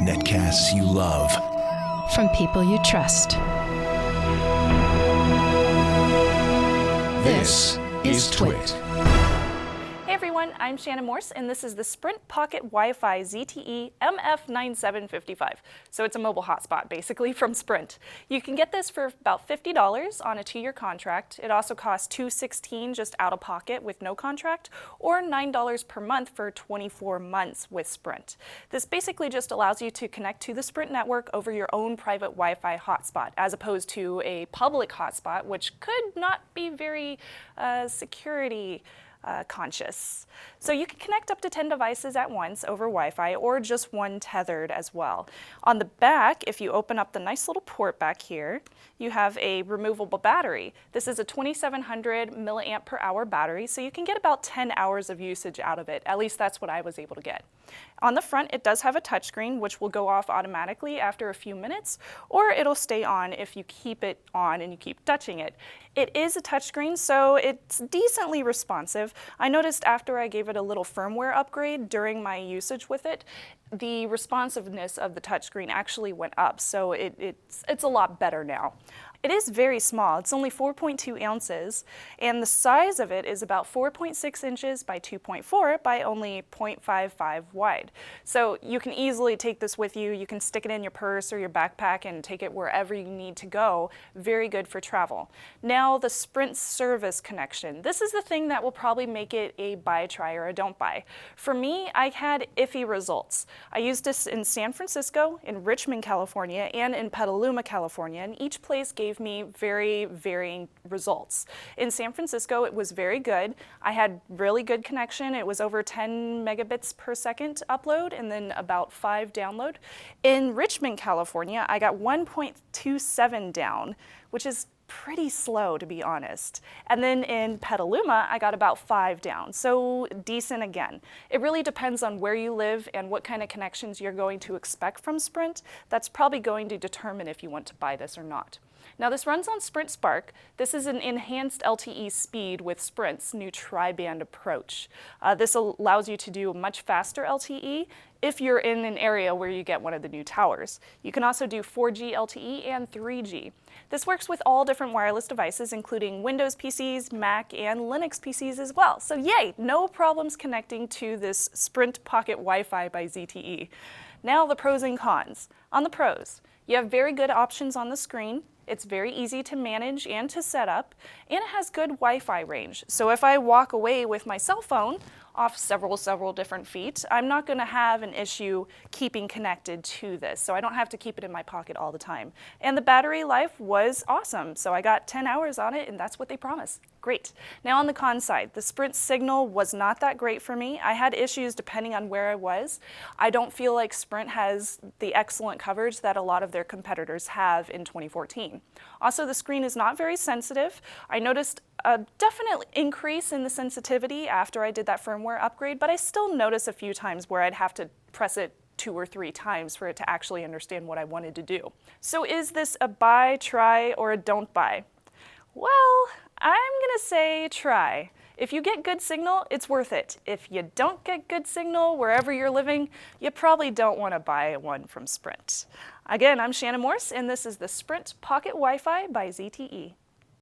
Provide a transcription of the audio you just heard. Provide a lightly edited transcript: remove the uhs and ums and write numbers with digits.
Netcasts you love. From people you trust. This is Twit. Hey everyone, I'm Shannon Morse, and this is the Sprint Pocket Wi-Fi ZTE MF9755. So it's a mobile hotspot, basically, from Sprint. You can get this for about $50 on a 2-year contract. It also costs $216 just out of pocket with no contract, or $9 per month for 24 months with Sprint. This basically just allows you to connect to the Sprint network over your own private Wi-Fi hotspot, as opposed to a public hotspot, which could not be very security conscious. So you can connect up to 10 devices at once over Wi-Fi, or just one tethered as well. On the back, if you open up the nice little port back here, you have a removable battery. This is a 2700 milliamp per hour battery, so you can get about 10 hours of usage out of it. At least that's what I was able to get. On the front, it does have a touchscreen, which will go off automatically after a few minutes, or it'll stay on if you keep it on and you keep touching it. It is a touchscreen, so it's decently responsive. I noticed after I gave it a little firmware upgrade during my usage with it, the responsiveness of the touchscreen actually went up, so it's a lot better now. It is very small. It's only 4.2 ounces, and the size of it is about 4.6 inches by 2.4 by only 0.55 wide. So you can easily take this with you. You can stick it in your purse or your backpack and take it wherever you need to go. Very good for travel. Now, the Sprint service connection. This is the thing that will probably make it a buy, try, or a don't buy. For me, I had iffy results. I used this in San Francisco, in Richmond, California, and in Petaluma, California, and each place gave me very varying results. In San Francisco, it was very good. I had really good connection. It was over 10 megabits per second upload and then about 5 download. In Richmond, California, I got 1.27 down, which is pretty slow, to be honest. And then in Petaluma, I got about 5 down, so decent again. It really depends on where you live and what kind of connections you're going to expect from Sprint. That's probably going to determine if you want to buy this or not. Now, this runs on Sprint Spark. This is an enhanced Lte Speed with Sprint's new tri-band approach. This allows you to do a much faster Lte if you're in an area where you get one of the new towers. You can also do 4G Lte and 3G. This works with all different wireless devices, including Windows PCs, Mac, and Linux PCs as well. So yay, no problems connecting to this Sprint Pocket Wi-Fi by ZTE. Now the pros and cons. On the pros, you have very good options on the screen. It's very easy to manage and to set up, and it has good Wi-Fi range. So if I walk away with my cell phone off several different feet, I'm not going to have an issue keeping connected to this, so I don't have to keep it in my pocket all the time. And the battery life was awesome, so I got 10 hours on it, and that's what they promise. Great. Now on the con side, the Sprint signal was not that great for me. I had issues depending on where I was. I don't feel like Sprint has the excellent coverage that a lot of their competitors have in 2014. Also, the screen is not very sensitive. I noticed a definite increase in the sensitivity after I did that firmware upgrade, but I still notice a few times where I'd have to press it 2 or 3 times for it to actually understand what I wanted to do. So is this a buy, try, or a don't buy? Well, I'm gonna say try. If you get good signal, it's worth it. If you don't get good signal wherever you're living, you probably don't want to buy one from Sprint. Again, I'm Shannon Morse, and this is the Sprint Pocket Wi-Fi by ZTE.